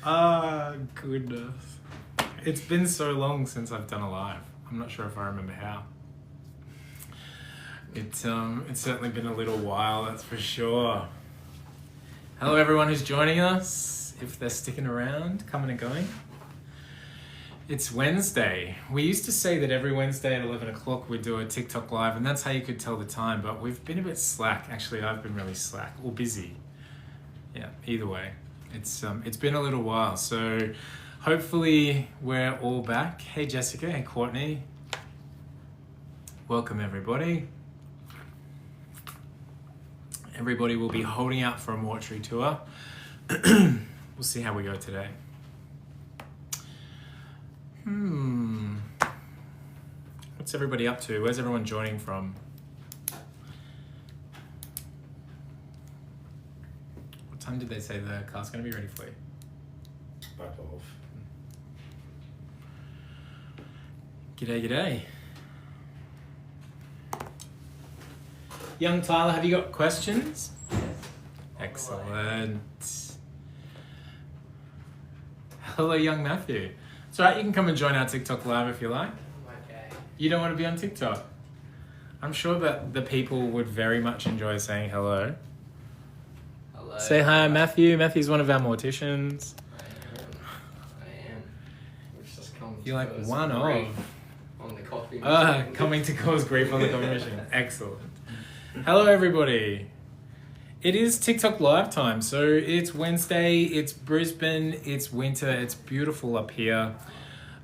Ah, goodness. It's been so long since I've done a live. I'm not sure if I remember how. It's certainly been a little while, that's for sure. Hello everyone who's joining us, if they're sticking around, coming and going. It's Wednesday. We used to say that every Wednesday at 11 o'clock we'd do a TikTok live, and that's how you could tell the time, but we've been a bit slack. Actually, I've been really slack, or busy. Yeah, either way. It's been a little while, so hopefully we're all back. Hey Jessica, hey Courtney. Welcome everybody. Everybody will be holding out for a mortuary tour. We'll see how we go today. What's everybody up to? Where's everyone joining from? What time did they say the car's going to be ready for you? Back off. G'day, g'day. Young Tyler, have you got questions? Excellent. Hello, young Matthew. It's alright, you can come and join our TikTok live if you like. Okay. You don't want to be on TikTok? I'm sure that the people would very much enjoy saying hello. Hello. Say hi, Matthew. Matthew's one of our morticians. I am. Which just comes You're like first one grief of. on the coffee machine. Coming to cause grief on the coffee machine. Excellent. Hello, everybody. It is TikTok live time. So it's Wednesday, it's Brisbane, it's winter, it's beautiful up here.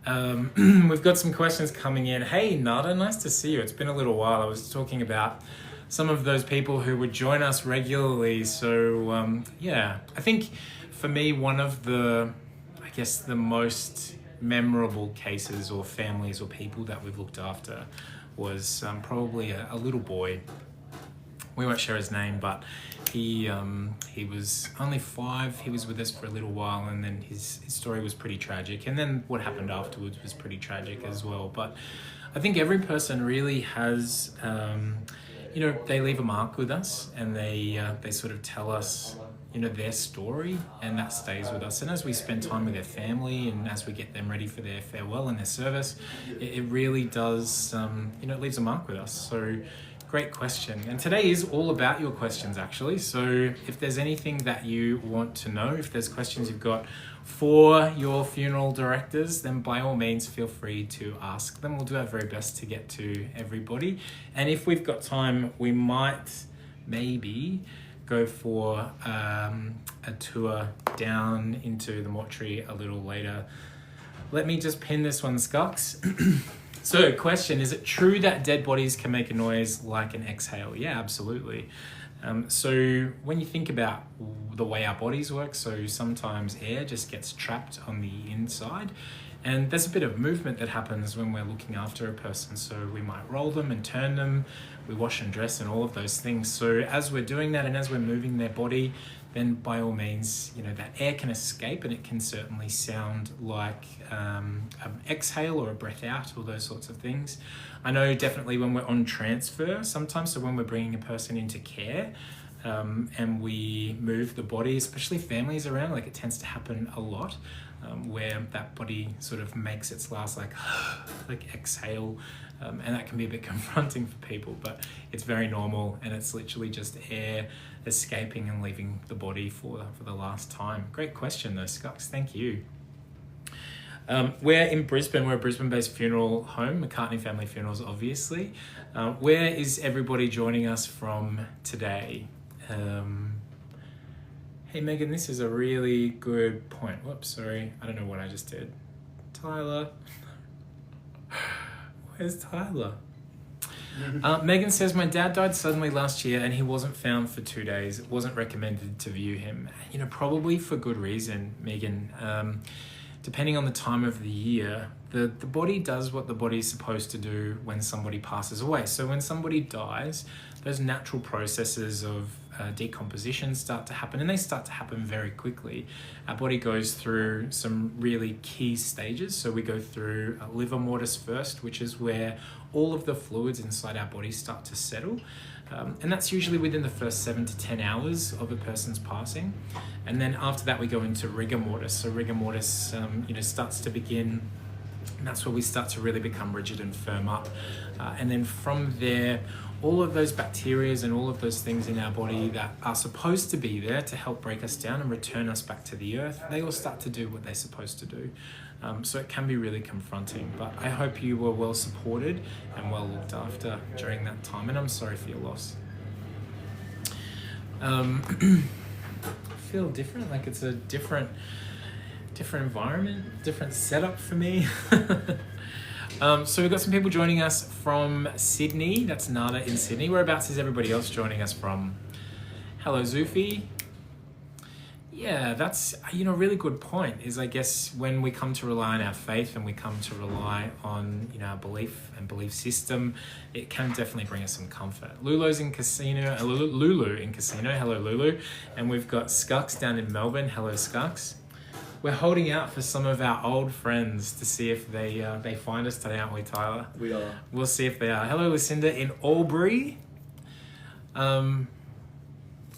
We've got some questions coming in. Hey, Nada, nice to see you. It's been a little while. I was talking about some of those people who would join us regularly. So yeah, I think for me, one of the most memorable cases or families or people that we've looked after was probably a little boy. We won't share his name, but he was only 5. He was with us for a little while, and then his story was pretty tragic. And then what happened afterwards was pretty tragic as well. But I think every person really has, they leave a mark with us, and they sort of tell us, their story, and that stays with us. And as we spend time with their family, and as we get them ready for their farewell and their service, it really does, it leaves a mark with us. So. Great question. And today is all about your questions, actually. So if there's anything that you want to know, if there's questions you've got for your funeral directors, then by all means, feel free to ask them. We'll do our very best to get to everybody. And if we've got time, we might maybe go for a tour down into the mortuary a little later. Let me just pin this one, Skunks. So, question, is it true that dead bodies can make a noise like an exhale? Yeah, absolutely. So when you think about the way our bodies work, so sometimes air just gets trapped on the inside, and there's a bit of movement that happens when we're looking after a person. So we might roll them and turn them, we wash and dress and all of those things. So as we're doing that and as we're moving their body, then by all means, that air can escape, and it can certainly sound like an exhale or a breath out, all those sorts of things. I know definitely when we're on transfer sometimes, so when we're bringing a person into care and we move the body, especially families around, like it tends to happen a lot, where that body sort of makes its last like exhale, and that can be a bit confronting for people, but it's very normal, and it's literally just air escaping and leaving the body for the last time. Great question though, Skunks, thank you. We're in Brisbane. We're a Brisbane-based funeral home, McCartney Family Funerals, obviously. Where is everybody joining us from today? Hey Megan, this is a really good point. Whoops, sorry. I don't know what I just did. Tyler. Where's Tyler? Megan says, my dad died suddenly last year and he wasn't found for 2 days. It wasn't recommended to view him. Probably for good reason, Megan. Depending on the time of the year, the body does what the body's supposed to do when somebody passes away. So when somebody dies, those natural processes of decomposition start to happen, and they start to happen very quickly. Our body goes through some really key stages. So we go through livor mortis first, which is where all of the fluids inside our body start to settle. And that's usually within the first 7 to 10 hours of a person's passing. And then after that, we go into rigor mortis. So rigor mortis, starts to begin, and that's where we start to really become rigid and firm up. And then from there, all of those bacteria and all of those things in our body that are supposed to be there to help break us down and return us back to the earth, they all start to do what they're supposed to do. So it can be really confronting, but I hope you were well supported and well looked after during that time, and I'm sorry for your loss. I feel different, like it's a different environment, different setup for me. So we've got some people joining us from Sydney. That's Nada in Sydney. Whereabouts is everybody else joining us from? Hello, Zufi. Yeah, that's, a really good point is, I guess, when we come to rely on our faith and we come to rely on, our belief and belief system, it can definitely bring us some comfort. Lulu's in Casino, Lulu in Casino. Hello, Lulu. And we've got Skux down in Melbourne. Hello, Skux. We're holding out for some of our old friends to see if they find us today, aren't we, Tyler? We are. We'll see if they are. Hello, Lucinda in Albury.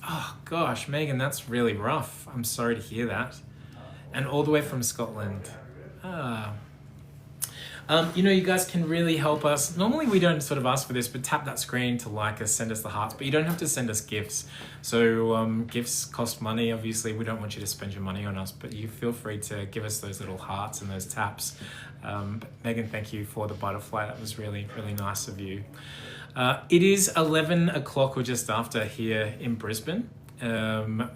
Oh gosh, Megan, that's really rough. I'm sorry to hear that. And all the way from Scotland. You guys can really help us. Normally we don't sort of ask for this, but tap that screen to like us, send us the hearts, but you don't have to send us gifts. So gifts cost money. Obviously, we don't want you to spend your money on us, but you feel free to give us those little hearts and those taps. But Megan, thank you for the butterfly. That was really, really nice of you. It is 11 o'clock or just after here in Brisbane.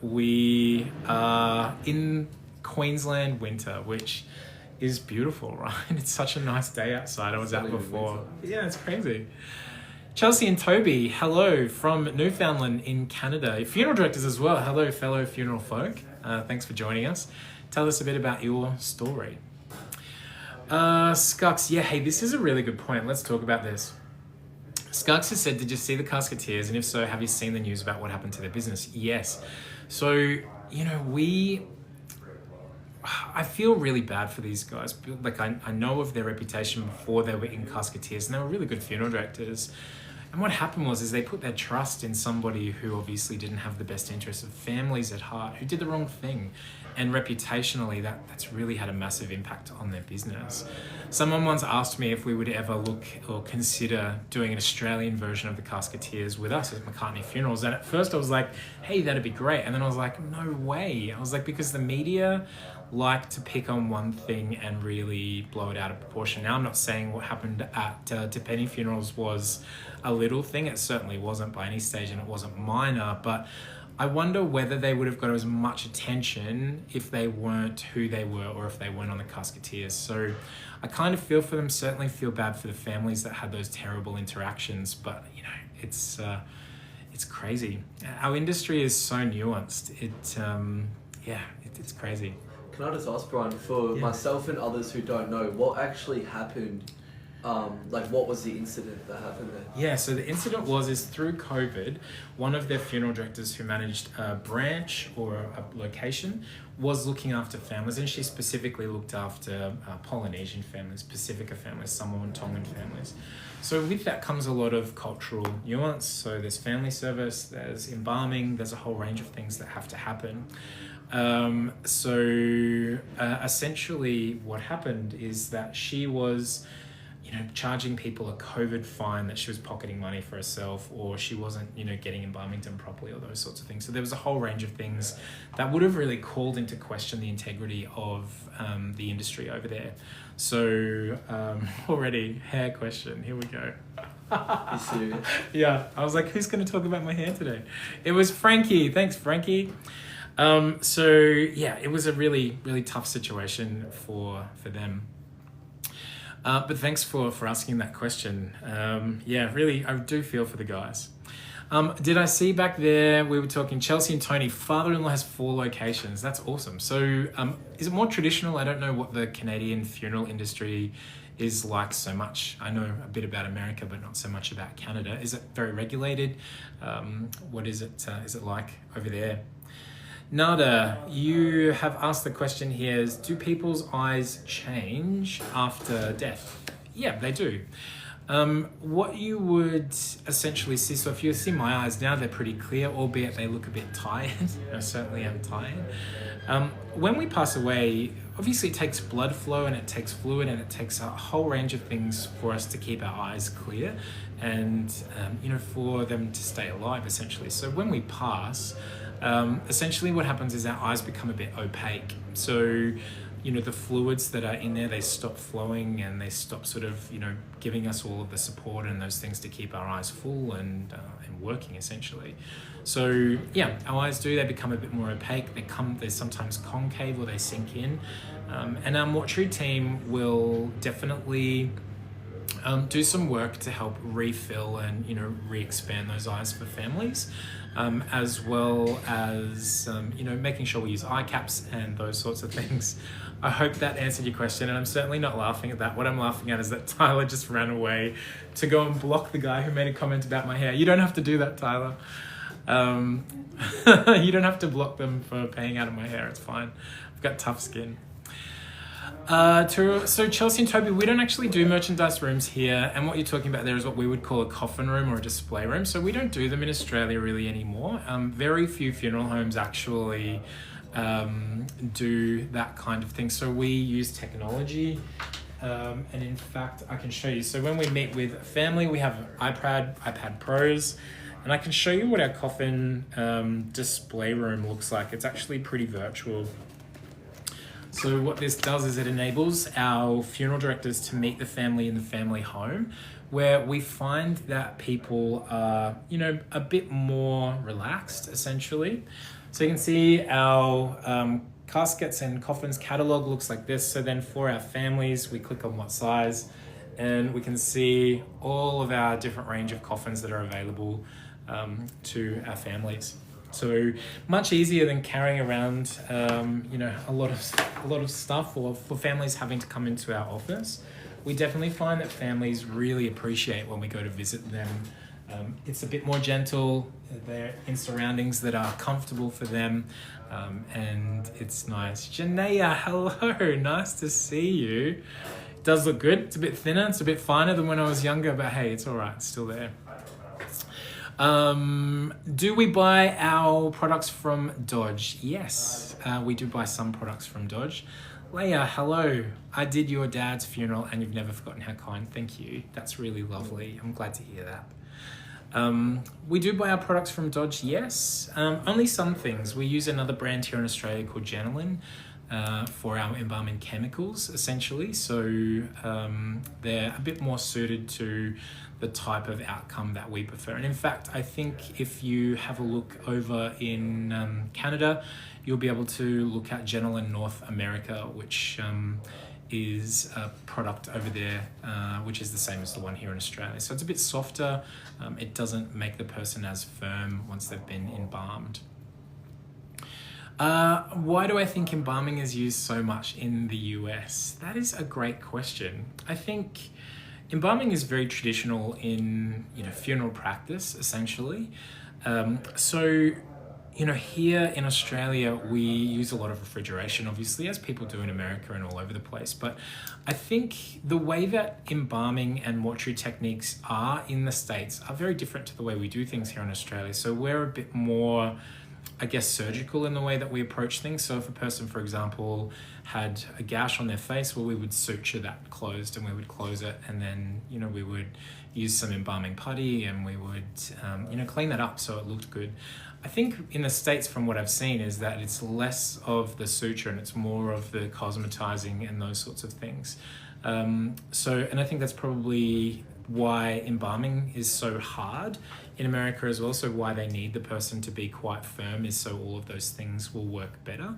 We are in Queensland winter, which is beautiful, right? It's such a nice day outside. I was out before. Yeah, it's crazy. Chelsea and Toby, hello from Newfoundland in Canada. Funeral directors as well. Hello, fellow funeral folk. Thanks for joining us. Tell us a bit about your story. Skux, yeah, hey, this is a really good point. Let's talk about this. Skux has said, did you see the Casketeers? And if so, have you seen the news about what happened to their business? Yes. So, I feel really bad for these guys. Like, I know of their reputation before they were in Casketeers, and they were really good funeral directors. And what happened was they put their trust in somebody who obviously didn't have the best interests of families at heart, who did the wrong thing. And reputationally, that's really had a massive impact on their business. Someone once asked me if we would ever look or consider doing an Australian version of the Casketeers with us at McCartney Funerals. And at first I was like, hey, that'd be great. And then I was like, no way. I was like, because the media like to pick on one thing and really blow it out of proportion. Now, I'm not saying what happened at Tepeni Funerals was a little thing. It certainly wasn't by any stage, and it wasn't minor, but I wonder whether they would have got as much attention if they weren't who they were, or if they weren't on the Casketeers. So I kind of feel for them, certainly feel bad for the families that had those terrible interactions, but it's crazy. Our industry is so nuanced. It's crazy. Can I just ask, Brian, for myself and others who don't know, what actually happened? What was the incident that happened there? Yeah, so the incident is through COVID, one of their funeral directors who managed a branch or a location was looking after families, and she specifically looked after Polynesian families, Pacifica families, Samoan, Tongan families. So with that comes a lot of cultural nuance. So there's family service, there's embalming, there's a whole range of things that have to happen. Essentially what happened is that she was charging people a COVID fine that she was pocketing money for herself, or she wasn't, getting embalming done properly, or those sorts of things. So there was a whole range of things that would have really called into question the integrity of the industry over there. So already, hair question, here we go. You serious? Yeah, I was like, who's going to talk about my hair today? It was Frankie. Thanks, Frankie. It was a really, really tough situation for them. But thanks for asking that question. Really, I do feel for the guys. Did I see back there, we were talking Chelsea and Tony, father-in-law has 4 locations. That's awesome. So is it more traditional? I don't know what the Canadian funeral industry is like so much. I know a bit about America, but not so much about Canada. Is it very regulated? What is it like over there? Nada, you have asked the question here, do people's eyes change after death? Yeah, they do. What you would essentially see, so if you see my eyes now, they're pretty clear, albeit they look a bit tired. I certainly am tired. When we pass away, obviously it takes blood flow and it takes fluid and it takes a whole range of things for us to keep our eyes clear and, for them to stay alive, essentially. So when we pass, essentially what happens is our eyes become a bit opaque. So, the fluids that are in there, they stop flowing and they stop sort of, giving us all of the support and those things to keep our eyes full and working, essentially. So, our eyes they become a bit more opaque. They're sometimes concave or they sink in. And our mortuary team will definitely do some work to help refill and, re-expand those eyes for families. As well as, making sure we use eye caps and those sorts of things. I hope that answered your question, and I'm certainly not laughing at that. What I'm laughing at is that Tyler just ran away to go and block the guy who made a comment about my hair. You don't have to do that, Tyler. You don't have to block them for paying out of my hair. It's fine. I've got tough skin. So Chelsea and Toby, we don't actually do merchandise rooms here, and what you're talking about there is what we would call a coffin room or a display room. So we don't do them in Australia really anymore. Very few funeral homes actually do that kind of thing. So we use technology, and in fact I can show you. So when we meet with a family, we have iPad Pros, and I can show you what our coffin display room looks like. It's actually pretty virtual. So what this does is it enables our funeral directors to meet the family in the family home, where we find that people are, a bit more relaxed, essentially. So you can see our caskets and coffins catalog looks like this. So then for our families, we click on what size, and we can see all of our different range of coffins that are available to our families. So much easier than carrying around, a lot of stuff, or for families having to come into our office. We definitely find that families really appreciate when we go to visit them. It's a bit more gentle. They're in surroundings that are comfortable for them, and it's nice. Janaea, hello, nice to see you. It does look good. It's a bit thinner. It's a bit finer than when I was younger, but hey, it's all right. It's still there. Do we buy our products from Dodge? Yes, we do buy some products from Dodge. Leia, hello. I did your dad's funeral and you've never forgotten how kind. Thank you. That's really lovely. I'm glad to hear that. We do buy our products from Dodge, yes. Only some things. We use another brand here in Australia called Janelin for our embalming chemicals, essentially. So they're a bit more suited to the type of outcome that we prefer. And in fact, I think if you have a look over in Canada, you'll be able to look at Janelin North America, which is a product over there, which is the same as the one here in Australia. So it's a bit softer. It doesn't make the person as firm once they've been embalmed. Why do I think embalming is used so much in the US? That is a great question. I think embalming is very traditional in funeral practice, essentially. So here in Australia, we use a lot of refrigeration, obviously, as people do in America and all over the place. But I think the way that embalming and mortuary techniques are in the States are very different to the way we do things here in Australia. So we're a bit more, I guess, surgical in the way that we approach things. So if a person, for example, had a gash on their face, well, we would suture that closed and we would close it. And then, we would use some embalming putty and we would, clean that up so it looked good. I think in the States, from what I've seen, is that it's less of the suture and it's more of the cosmetizing and those sorts of things. And I think that's probably why embalming is so hard in America as well. So why they need the person to be quite firm is so all of those things will work better.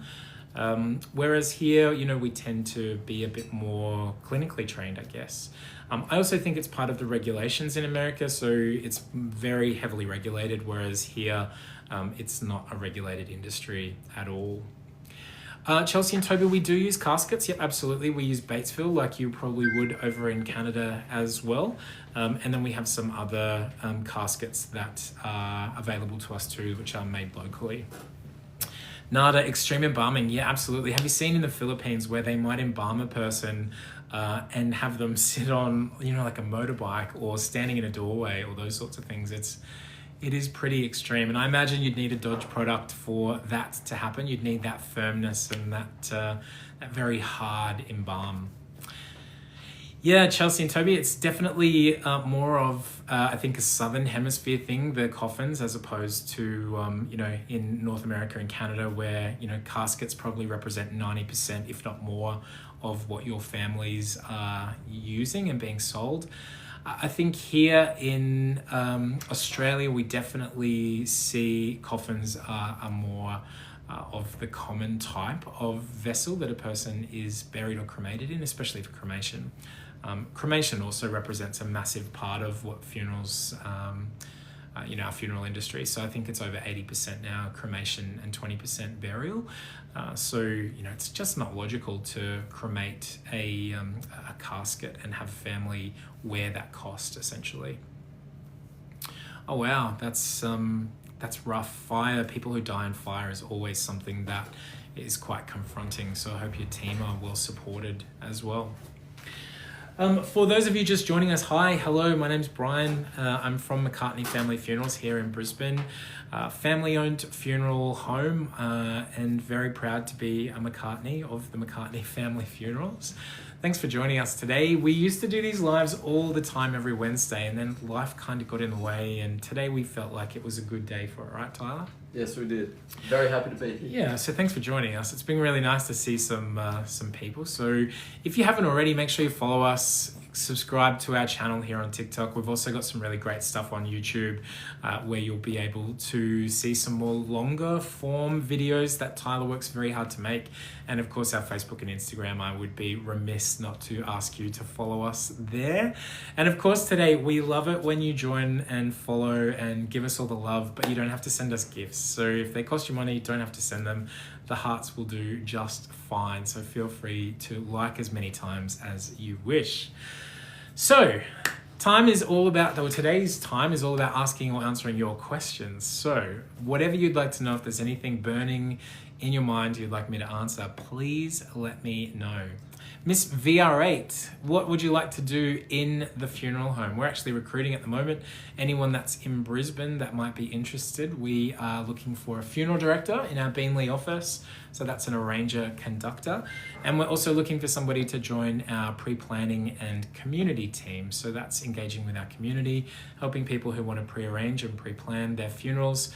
Whereas here, we tend to be a bit more clinically trained, I guess. I also think it's part of the regulations in America. So it's very heavily regulated, whereas here, it's not a regulated industry at all. Chelsea and Toby, we do use caskets. Yep, absolutely. We use Batesville like you probably would over in Canada as well. And then we have some other caskets that are available to us too, which are made locally. Nada, extreme embalming. Yeah, absolutely. Have you seen in the Philippines where they might embalm a person and have them sit on, like a motorbike or standing in a doorway or those sorts of things. It is pretty extreme, and I imagine you'd need a Dodge product for that to happen. You'd need that firmness and that very hard embalm. Yeah, Chelsea and Toby, it's definitely more of, I think, a Southern Hemisphere thing, the coffins, as opposed to, in North America and Canada, where, caskets probably represent 90%, if not more, of what your families are using and being sold. I think here in Australia, we definitely see coffins are more of the common type of vessel that a person is buried or cremated in, especially for cremation. Cremation also represents a massive part of what funerals, our funeral industry. So I think it's over 80% now cremation and 20% burial. So it's just not logical to cremate a casket and have family wear that cost, essentially. Oh wow, that's rough. Fire, people who die in fire is always something that is quite confronting. So I hope your team are well supported as well. For those of you just joining us, hi, hello, my name's Brian. I'm from McCartney Family Funerals here in Brisbane. Family-owned funeral home, and very proud to be a McCartney of the McCartney Family Funerals. Thanks for joining us today. We used to do these lives all the time every Wednesday, and then life kind of got in the way, and today we felt like it was a good day for it, right, Tyler? Yes, we did. Very happy to be here. Yeah, so thanks for joining us. It's been really nice to see some people. So if you haven't already, make sure you follow us, subscribe to our channel here on TikTok. We've also got some really great stuff on YouTube where you'll be able to see some more longer form videos that Tyler works very hard to make. And of course, our Facebook and Instagram. I would be remiss not to ask you to follow us there. And of course, today, we love it when you join and follow and give us all the love, but you don't have to send us gifts. So if they cost you money, you don't have to send them. The hearts will do just fine. So feel free to like as many times as you wish. So today's time is all about asking or answering your questions. So whatever you'd like to know, if there's anything burning in your mind you'd like me to answer, please let me know. Miss VR8, what would you like to do in the funeral home? We're actually recruiting at the moment. Anyone that's in Brisbane that might be interested, we are looking for a funeral director in our Beanley office. So that's an arranger conductor. And we're also looking for somebody to join our pre-planning and community team. So that's engaging with our community, helping people who want to pre-arrange and pre-plan their funerals.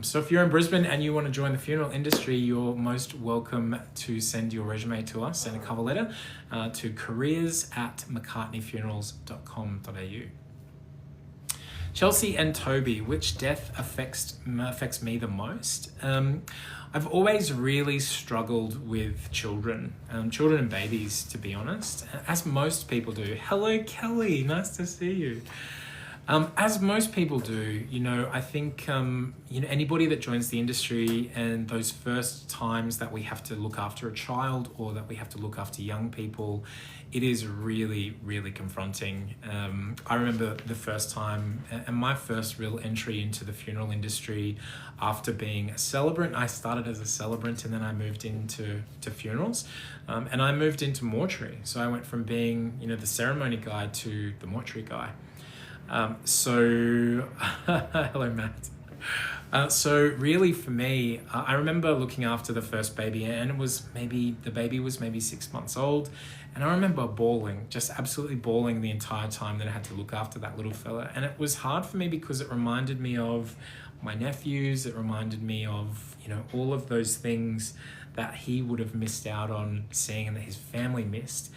So if you're in Brisbane and you want to join the funeral industry, you're most welcome to send your resume to us and a cover letter to careers@mccartneyfunerals.com.au. Chelsea and Toby, which death affects me the most? I've always really struggled with children and babies, to be honest, as most people do. Hello, Kelly, nice to see you. As most people do, I think, anybody that joins the industry and those first times that we have to look after a child or that we have to look after young people, it is really, really confronting. I remember the first time and my first real entry into the funeral industry after being a celebrant. I started as a celebrant and then I moved into funerals, and I moved into mortuary. So I went from being, the ceremony guy to the mortuary guy. Hello, Matt. So really for me, I remember looking after the first baby, and the baby was maybe 6 months old. And I remember bawling, just absolutely bawling the entire time that I had to look after that little fella. And it was hard for me because it reminded me of my nephews. It reminded me of, all of those things that he would have missed out on seeing and that his family missed.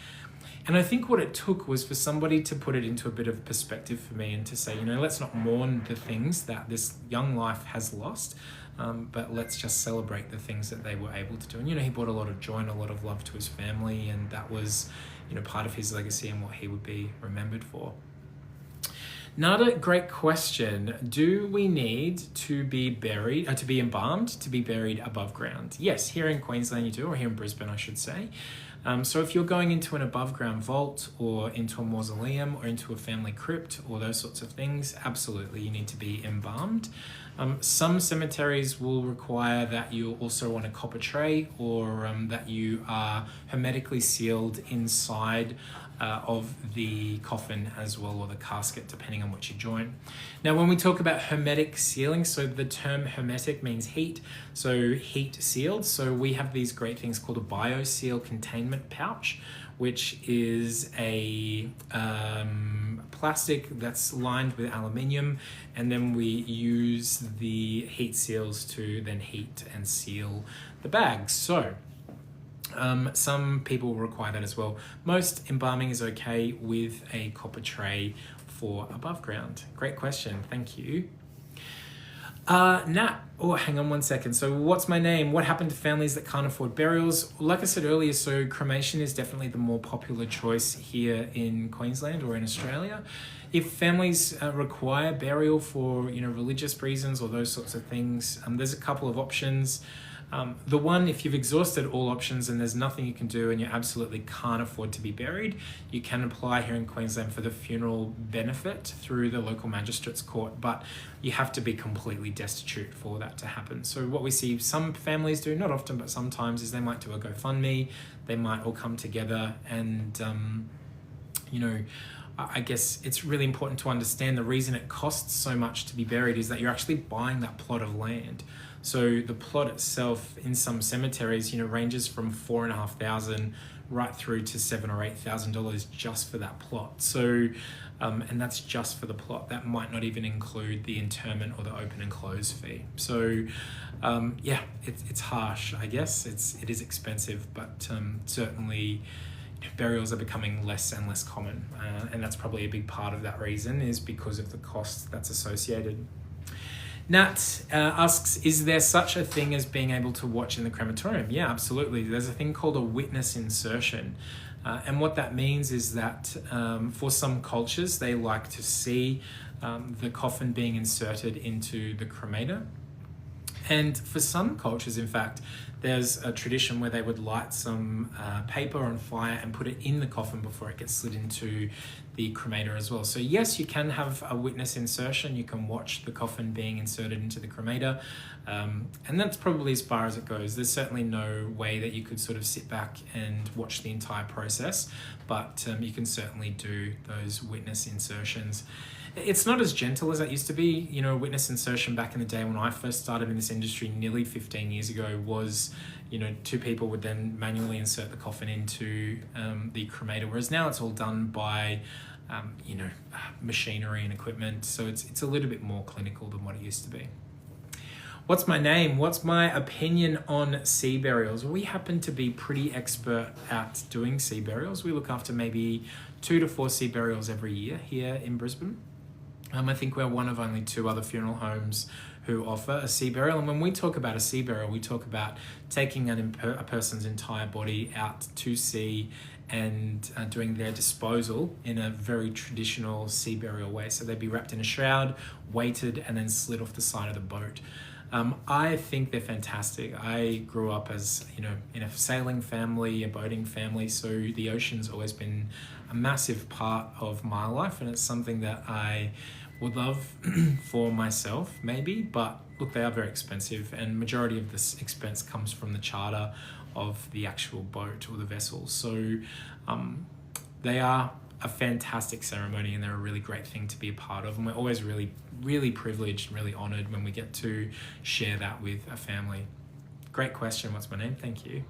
And I think what it took was for somebody to put it into a bit of perspective for me and to say, let's not mourn the things that this young life has lost, but let's just celebrate the things that they were able to do. And, he brought a lot of joy and a lot of love to his family, and that was, part of his legacy and what he would be remembered for. Another great question. Do we need to be embalmed, to be buried above ground? Yes, here in Queensland you do, or here in Brisbane, I should say. So if you're going into an above ground vault or into a mausoleum or into a family crypt or those sorts of things, absolutely you need to be embalmed. Some cemeteries will require that you also want a copper tray, or that you are hermetically sealed inside of the coffin as well, or the casket, depending on which you join. Now, when we talk about hermetic sealing, so the term hermetic means heat, so heat sealed. So we have these great things called a BioSeal containment pouch, which is a plastic that's lined with aluminium, and then we use the heat seals to then heat and seal the bags. So some people require that as well. Most embalming is okay with a copper tray for above ground. Great question, thank you. Nat, oh, hang on one second. So what's my name? What happened to families that can't afford burials? Like I said earlier, so cremation is definitely the more popular choice here in Queensland or in Australia. If families require burial for religious reasons or those sorts of things, there's a couple of options. The one, if you've exhausted all options and there's nothing you can do and you absolutely can't afford to be buried, you can apply here in Queensland for the funeral benefit through the local magistrate's court, but you have to be completely destitute for that to happen. So what we see some families do, not often but sometimes, is they might do a GoFundMe, they might all come together and I guess it's really important to understand the reason it costs so much to be buried is that you're actually buying that plot of land. So the plot itself in some cemeteries, ranges from $4,500 right through to $7,000 or $8,000 just for that plot. So, and that's just for the plot. That might not even include the interment or the open and close fee. So, yeah, it's harsh, I guess. It is expensive, but certainly burials are becoming less and less common, and that's probably a big part of that reason is because of the cost that's associated. Nat asks, is there such a thing as being able to watch in the crematorium? Yeah, absolutely. There's a thing called a witness insertion. And what that means is that for some cultures, they like to see the coffin being inserted into the cremator. And for some cultures, in fact, there's a tradition where they would light some paper on fire and put it in the coffin before it gets slid into the cremator as well. So yes, you can have a witness insertion. You can watch the coffin being inserted into the cremator. And that's probably as far as it goes. There's certainly no way that you could sort of sit back and watch the entire process, but you can certainly do those witness insertions. It's not as gentle as it used to be. A witness insertion back in the day when I first started in this industry nearly 15 years ago was, two people would then manually insert the coffin into the cremator, whereas now it's all done by, machinery and equipment. So it's a little bit more clinical than what it used to be. What's my name? What's my opinion on sea burials? We happen to be pretty expert at doing sea burials. We look after maybe 2 to 4 sea burials every year here in Brisbane. I think we're one of only 2 other funeral homes who offer a sea burial. And when we talk about a sea burial, we talk about taking a person's entire body out to sea and doing their disposal in a very traditional sea burial way. So they'd be wrapped in a shroud, weighted, and then slid off the side of the boat. I think they're fantastic. I grew up as, in a sailing family, a boating family, so the ocean's always been a massive part of my life, and it's something that I would love for myself, maybe, but look, they are very expensive, and majority of this expense comes from the charter of the actual boat or the vessel. So they are a fantastic ceremony, and they're a really great thing to be a part of, and we're always really, really privileged and really honoured when we get to share that with a family. Great question. What's my name? Thank you.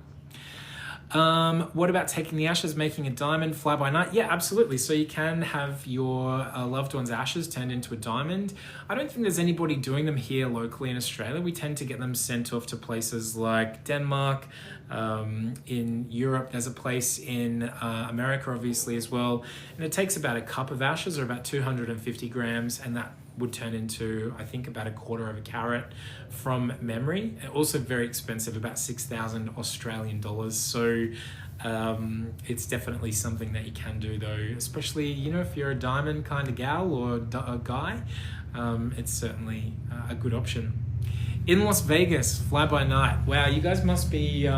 What about taking the ashes, making a diamond, fly by night? Yeah, absolutely. So you can have your loved one's ashes turned into a diamond. I don't think there's anybody doing them here locally in Australia. We tend to get them sent off to places like Denmark. In Europe, there's a place in America, obviously, as well. And it takes about a cup of ashes, or about 250 grams, and that would turn into, I think, about 1/4 carat from memory. Also very expensive, about 6,000 Australian dollars. So it's definitely something that you can do, though, especially, if you're a diamond kind of gal or a guy, it's certainly a good option. In Las Vegas, fly by night. Wow, you guys must be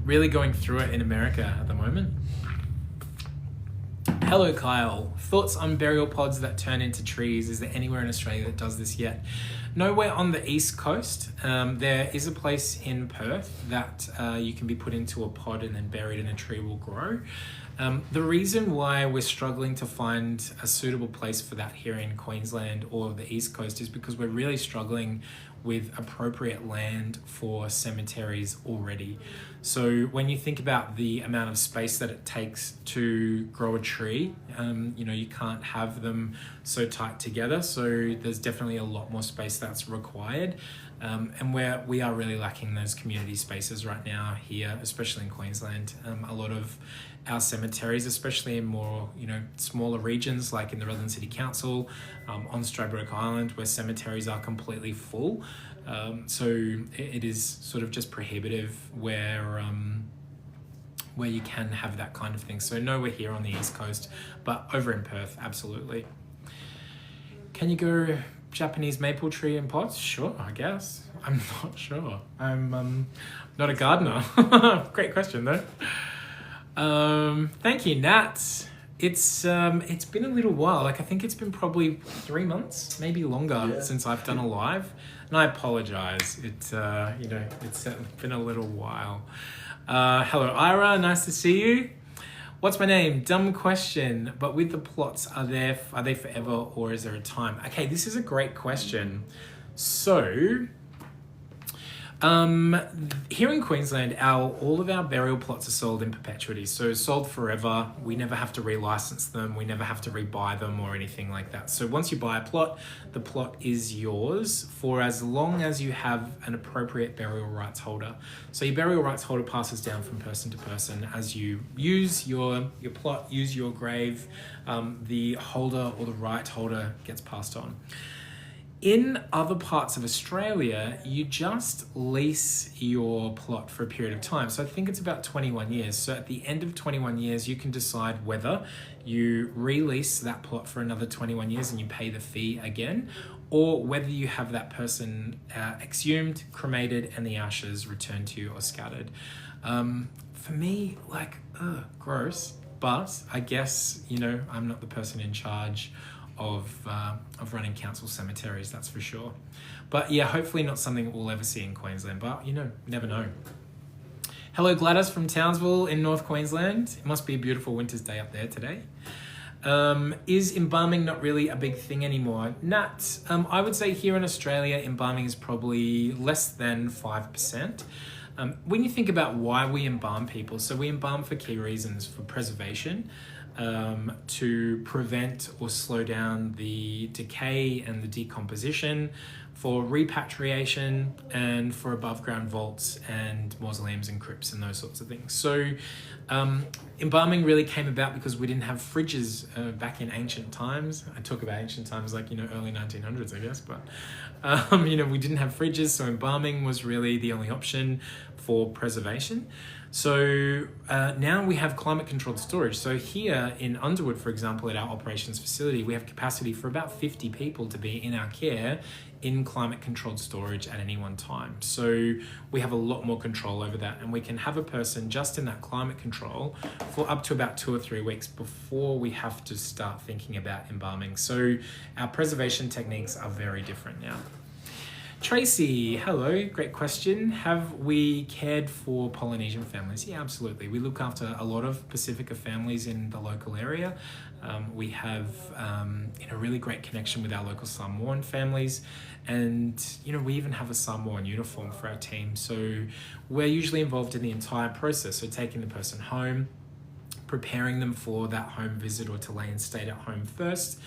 really going through it in America at the moment. Hello, Kyle. Thoughts on burial pods that turn into trees? Is there anywhere in Australia that does this yet? Nowhere on the East Coast. There is a place in Perth that you can be put into a pod and then buried in a tree will grow. The reason why we're struggling to find a suitable place for that here in Queensland or the East Coast is because we're really struggling with appropriate land for cemeteries already. So when you think about the amount of space that it takes to grow a tree, you can't have them so tight together. So there's definitely a lot more space that's required. And we are really lacking those community spaces right now here, especially in Queensland. A lot of our cemeteries, especially in more, smaller regions like in the Redland City Council, on Stradbroke Island, where cemeteries are completely full. So it is sort of just prohibitive where you can have that kind of thing. So no, we're here on the East Coast, but over in Perth, absolutely. Can you go Japanese maple tree in pots? Sure, I guess. I'm not sure. I'm not a gardener. Great question though. Thank you, Nat. It's been a little while. I think it's been probably 3 months, maybe longer, since I've done a live, and I apologize. It's been a little while. Hello, Ira. Nice to see you. What's my name? Dumb question. But with the plots, are they forever or is there a time? Okay, this is a great question. So, here in Queensland, all of our burial plots are sold in perpetuity. So sold forever. We never have to relicense them. We never have to rebuy them or anything like that. So once you buy a plot, the plot is yours for as long as you have an appropriate burial rights holder. So your burial rights holder passes down from person to person as you use your plot, use your grave. The holder or the right holder gets passed on. In other parts of Australia, you just lease your plot for a period of time. So I think it's about 21 years. So at the end of 21 years, you can decide whether you release that plot for another 21 years and you pay the fee again, or whether you have that person exhumed, cremated, and the ashes returned to you or scattered. For me, gross. But I guess, I'm not the person in charge of running council cemeteries, that's for sure. But yeah, hopefully not something we'll ever see in Queensland, but never know. Hello, Gladys from Townsville in North Queensland. It must be a beautiful winter's day up there today. Is embalming not really a big thing anymore? Nat, I would say here in Australia, embalming is probably less than 5%. When you think about why we embalm people, so we embalm for key reasons: for preservation, to prevent or slow down the decay and the decomposition, for repatriation, and for above ground vaults and mausoleums and crypts and those sorts of things. So embalming really came about because we didn't have fridges back in ancient times. I talk about ancient times like, early 1900s, I guess, but we didn't have fridges, so embalming was really the only option for preservation. So now we have climate controlled storage. So here in Underwood, for example, at our operations facility, we have capacity for about 50 people to be in our care in climate controlled storage at any one time. So we have a lot more control over that, and we can have a person just in that climate control for up to about 2 or 3 weeks before we have to start thinking about embalming. So our preservation techniques are very different now. Tracy, hello, great question. Have we cared for Polynesian families? Yeah, absolutely. We look after a lot of Pacifica families in the local area. We have a really great connection with our local Samoan families, and we even have a Samoan uniform for our team. So we're usually involved in the entire process. So taking the person home, preparing them for that home visit or to lay in state at home first.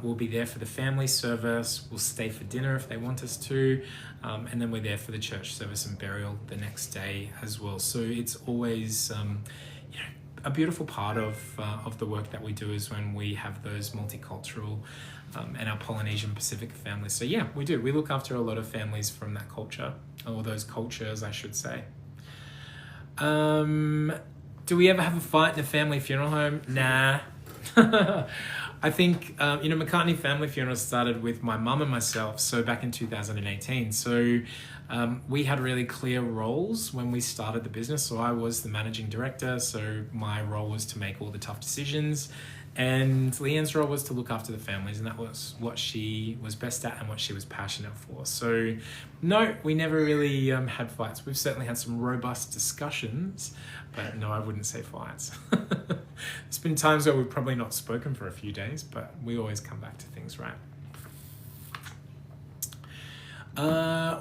We'll be there for the family service. We'll stay for dinner if they want us to. And then we're there for the church service and burial the next day as well. So it's always a beautiful part of the work that we do is when we have those multicultural and our Polynesian Pacific families. So yeah, we do. We look after a lot of families from that culture, or those cultures, I should say. Do we ever have a fight in a family funeral home? Nah. I think, McCartney Family Funerals started with my mum and myself, so back in 2018. So we had really clear roles when we started the business. So I was the managing director, so my role was to make all the tough decisions. And Leanne's role was to look after the families, and that was what she was best at and what she was passionate for. So, no, we never really had fights. We've certainly had some robust discussions, but no, I wouldn't say fights. There's been times where we've probably not spoken for a few days, but we always come back to things, right?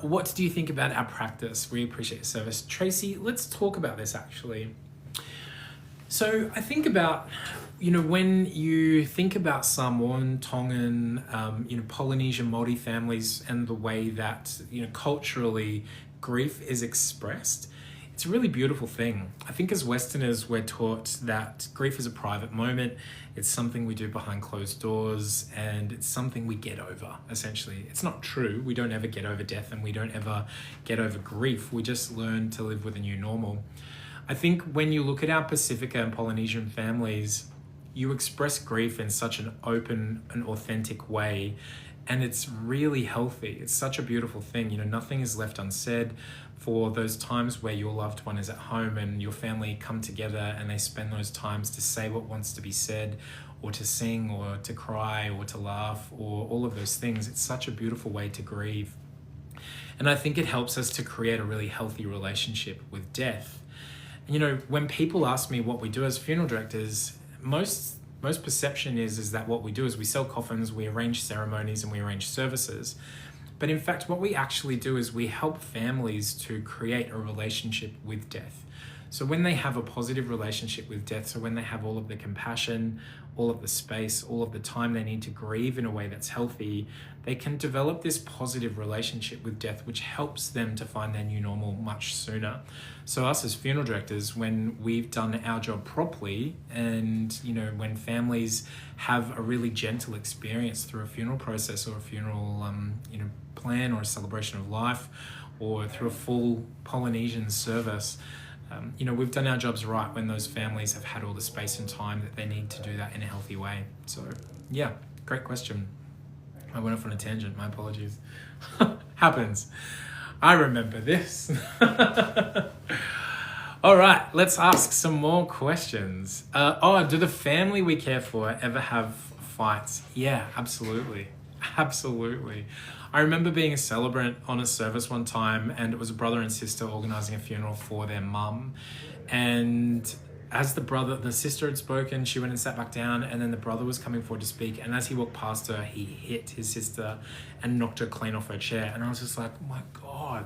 What do you think about our practice? We appreciate your service. Tracy, let's talk about this actually. So I think about, when you think about Samoan, Tongan, Polynesian Māori families and the way that, culturally grief is expressed, it's a really beautiful thing. I think as Westerners, we're taught that grief is a private moment. It's something we do behind closed doors, and it's something we get over, essentially. It's not true. We don't ever get over death, and we don't ever get over grief. We just learn to live with a new normal. I think when you look at our Pacifica and Polynesian families, you express grief in such an open and authentic way, and it's really healthy. It's such a beautiful thing. Nothing is left unsaid. For those times where your loved one is at home and your family come together and they spend those times to say what wants to be said, or to sing, or to cry, or to laugh, or all of those things, it's such a beautiful way to grieve. And I think it helps us to create a really healthy relationship with death. When people ask me what we do as funeral directors, most perception is that what we do is we sell coffins, we arrange ceremonies, and we arrange services. But in fact, what we actually do is we help families to create a relationship with death. So when they have a positive relationship with death, so when they have all of the compassion, all of the space, all of the time they need to grieve in a way that's healthy, they can develop this positive relationship with death, which helps them to find their new normal much sooner. So us as funeral directors, when we've done our job properly, and when families have a really gentle experience through a funeral process or a funeral plan or a celebration of life, or through a full Polynesian service, we've done our jobs right when those families have had all the space and time that they need to do that in a healthy way. So yeah, great question. I went off on a tangent, my apologies. Happens. I remember this. All right, let's ask some more questions. Do the family we care for ever have fights? Yeah, absolutely. Absolutely. I remember being a celebrant on a service one time, and it was a brother and sister organising a funeral for their mum. And as the sister had spoken, she went and sat back down, and then the brother was coming forward to speak. And as he walked past her, he hit his sister and knocked her clean off her chair. And I was just like, oh my God,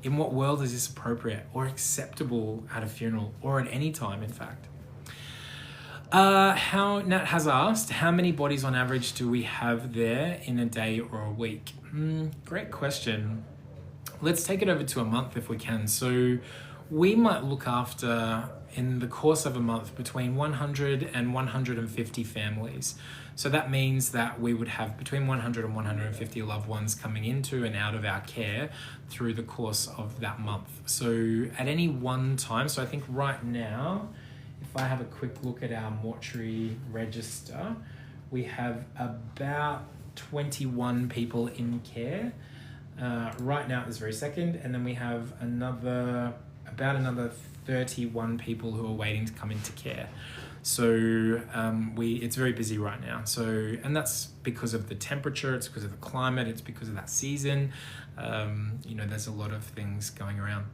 in what world is this appropriate or acceptable at a funeral, or at any time, in fact? Nat has asked, how many bodies on average do we have there in a day or a week? Great question. Let's take it over to a month if we can. So we might look after, in the course of a month, between 100 and 150 families. So that means that we would have between 100 and 150 loved ones coming into and out of our care through the course of that month. So at any one time, so I think right now, if I have a quick look at our mortuary register, we have about 21 people in care right now at this very second, and then we have another 31 people who are waiting to come into care. So it's very busy right now. So, and that's because of the temperature, it's because of the climate, it's because of that season. There's a lot of things going around.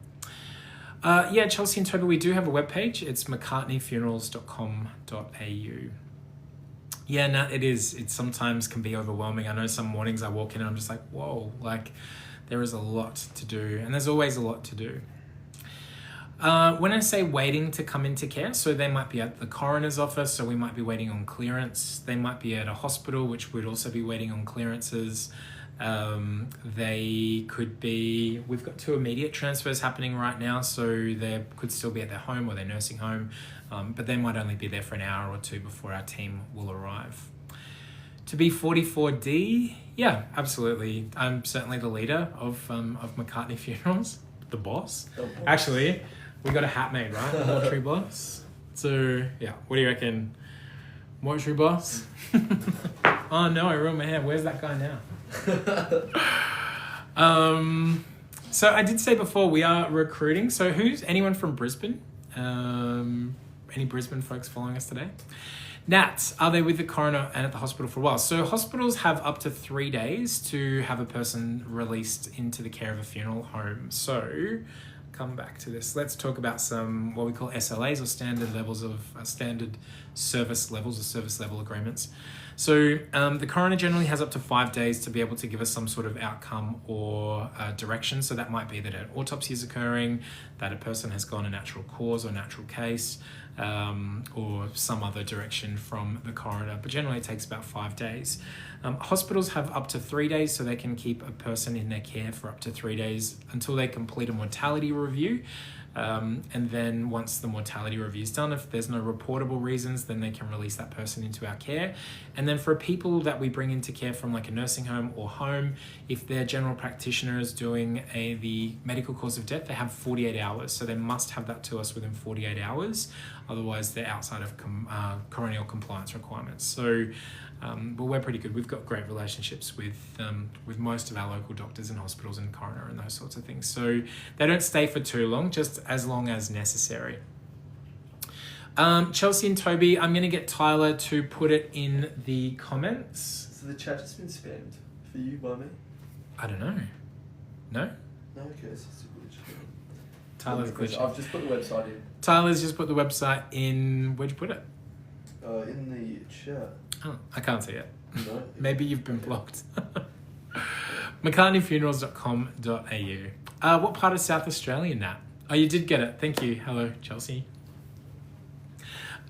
Chelsea and Toby, we do have a webpage. It's mccartneyfunerals.com.au. Yeah, Nat, it sometimes can be overwhelming. I know some mornings I walk in and I'm just like, whoa, there is a lot to do, and there's always a lot to do. When I say waiting to come into care, so they might be at the coroner's office, so we might be waiting on clearance. They might be at a hospital, which would also be waiting on clearances. They could be, we've got 2 immediate transfers happening right now, so they could still be at their home or their nursing home, but they might only be there for an hour or 2 before our team will arrive. To be 44D, yeah, absolutely. I'm certainly the leader of McCartney Funerals, the boss. Actually, we got a hat made, right? The mortuary boss. So yeah, what do you reckon? Mortuary boss? Oh no, I ruined my hair. Where's that guy now? So I did say before we are recruiting. So anyone from Brisbane? Any Brisbane folks following us today? Nat, are they with the coroner and at the hospital for a while? So hospitals have up to 3 days to have a person released into the care of a funeral home. So come back to this. Let's talk about some what we call SLAs, or standard levels of standard service levels, or service level agreements. So the coroner generally has up to 5 days to be able to give us some sort of outcome or direction. So that might be that an autopsy is occurring, that a person has gone a natural cause or natural case, or some other direction from the coroner. But generally it takes about 5 days. Hospitals have up to 3 days, so they can keep a person in their care for up to 3 days until they complete a mortality review. And then once the mortality review is done, if there's no reportable reasons, then they can release that person into our care. And then for people that we bring into care from like a nursing home or home, if their general practitioner is doing the medical cause of death, they have 48 hours. So they must have that to us within 48 hours. Otherwise, they're outside of coronial compliance requirements. So but we're pretty good. We've got great relationships with most of our local doctors and hospitals and coroner and those sorts of things. So they don't stay for too long, just as long as necessary. Chelsea and Toby, I'm going to get Tyler to put it in the comments. So the chat has been spammed for you by me? I don't know. No? No, okay, it's just a glitch. Tyler's glitching. I've just put the website in. Tyler's just put the website in. Where'd you put it? In the chat. Oh, I can't see it. No. Maybe you've been blocked. McCartneyfunerals.com.au. What part of South Australia, Nat? Oh, you did get it. Thank you. Hello, Chelsea.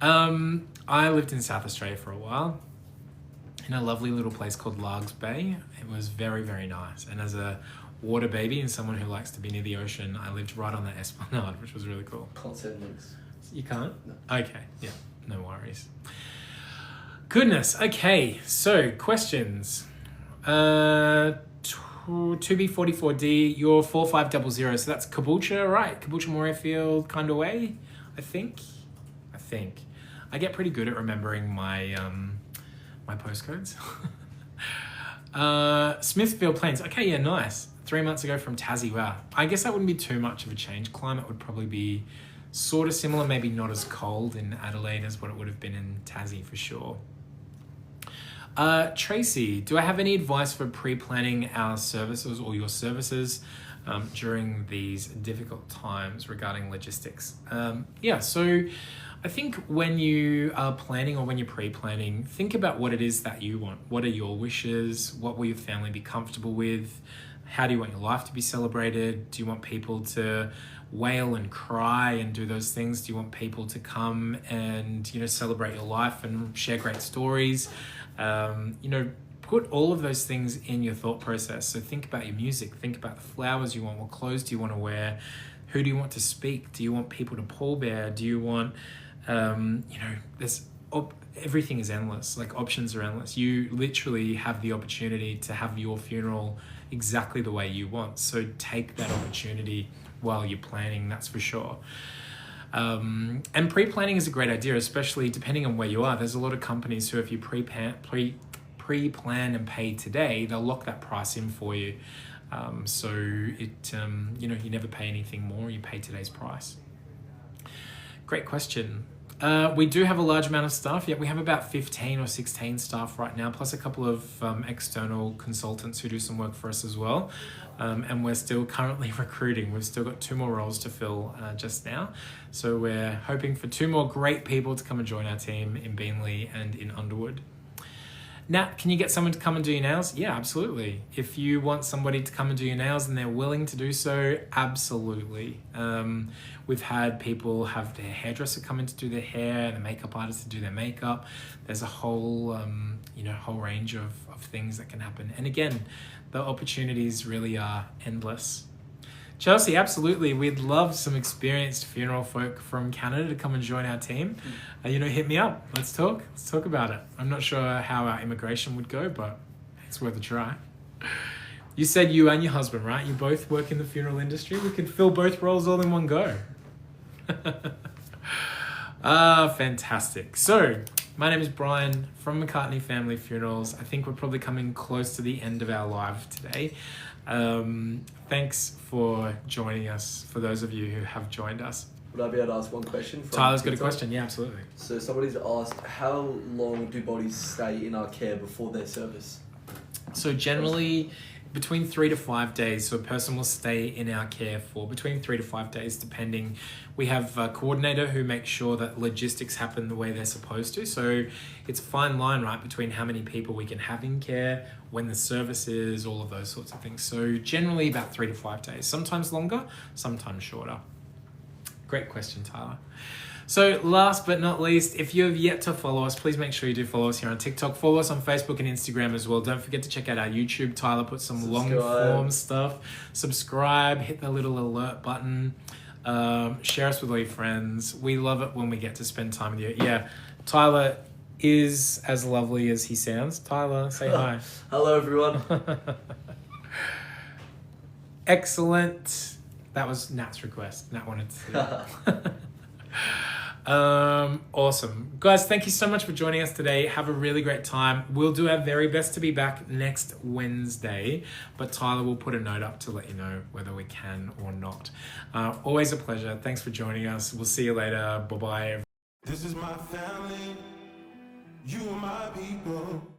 I lived in South Australia for a while in a lovely little place called Largs Bay. It was very, very nice. And as a water baby and someone who likes to be near the ocean, I lived right on the Esplanade, which was really cool. Can't send links. You can't? No. Okay, yeah, no worries. Goodness, okay, so questions. 2B44D, you're 4500, so that's Caboolture, right? Caboolture Moorfield kind of way, I think. I get pretty good at remembering my my postcodes. Smithfield Plains, okay, yeah, nice. 3 months ago from Tassie, wow. I guess that wouldn't be too much of a change. Climate would probably be sort of similar, maybe not as cold in Adelaide as what it would have been in Tassie for sure. Tracy, do I have any advice for pre-planning our services or your services during these difficult times regarding logistics? Yeah, so I think when you are planning or when you're pre-planning, think about what it is that you want. What are your wishes? What will your family be comfortable with? How do you want your life to be celebrated? Do you want people to wail and cry and do those things? Do you want people to come and, celebrate your life and share great stories? Put all of those things in your thought process. So think about your music, think about the flowers you want, what clothes do you want to wear, who do you want to speak? Do you want people to pallbear? Do you want, everything is endless, like options are endless. You literally have the opportunity to have your funeral exactly the way you want. So take that opportunity while you're planning, that's for sure. And pre-planning is a great idea, especially depending on where you are. There's a lot of companies who, if you pre-plan and pay today, they'll lock that price in for you. So you never pay anything more, you pay today's price. Great question. We do have a large amount of staff. Yeah, we have about 15 or 16 staff right now, plus a couple of external consultants who do some work for us as well. And we're still currently recruiting. We've still got 2 more roles to fill just now. So we're hoping for 2 more great people to come and join our team in Beenleigh and in Underwood. Nat, can you get someone to come and do your nails? Yeah, absolutely. If you want somebody to come and do your nails and they're willing to do so, absolutely. We've had people have their hairdresser come in to do their hair, the makeup artist to do their makeup. There's a whole, whole range of things that can happen. And again, the opportunities really are endless. Chelsea, absolutely. We'd love some experienced funeral folk from Canada to come and join our team. Hit me up. Let's talk. Let's talk about it. I'm not sure how our immigration would go, but it's worth a try. You said you and your husband, right? You both work in the funeral industry. We could fill both roles all in one go. Fantastic. So, my name is Brian from McCartney Family Funerals. I think we're probably coming close to the end of our live today. Thanks for joining us, for those of you who have joined us. Would I be able to ask one question? From Tyler's got a TikTok? question. Yeah, absolutely. So somebody's asked, how long do bodies stay in our care before their service? So generally, between 3 to 5 days. So a person will stay in our care for between 3 to 5 days, depending. We have a coordinator who makes sure that logistics happen the way they're supposed to. So it's a fine line, right, between how many people we can have in care, when the service is, all of those sorts of things. So generally about 3 to 5 days, sometimes longer, sometimes shorter. Great question, Tyler. So last but not least, if you have yet to follow us, please make sure you do follow us here on TikTok. Follow us on Facebook and Instagram as well. Don't forget to check out our YouTube. Tyler put some long form stuff. Subscribe, hit the little alert button. Share us with all your friends. We love it when we get to spend time with you. Yeah, Tyler is as lovely as he sounds. Tyler, say hi. Hello, everyone. Excellent. That was Nat's request. Nat wanted to see. Awesome. Guys, thank you so much for joining us today. Have a really great time. We'll do our very best to be back next Wednesday, but Tyler will put a note up to let you know whether we can or not. Always a pleasure. Thanks for joining us. We'll see you later. Bye-bye. This is my family, you are my people.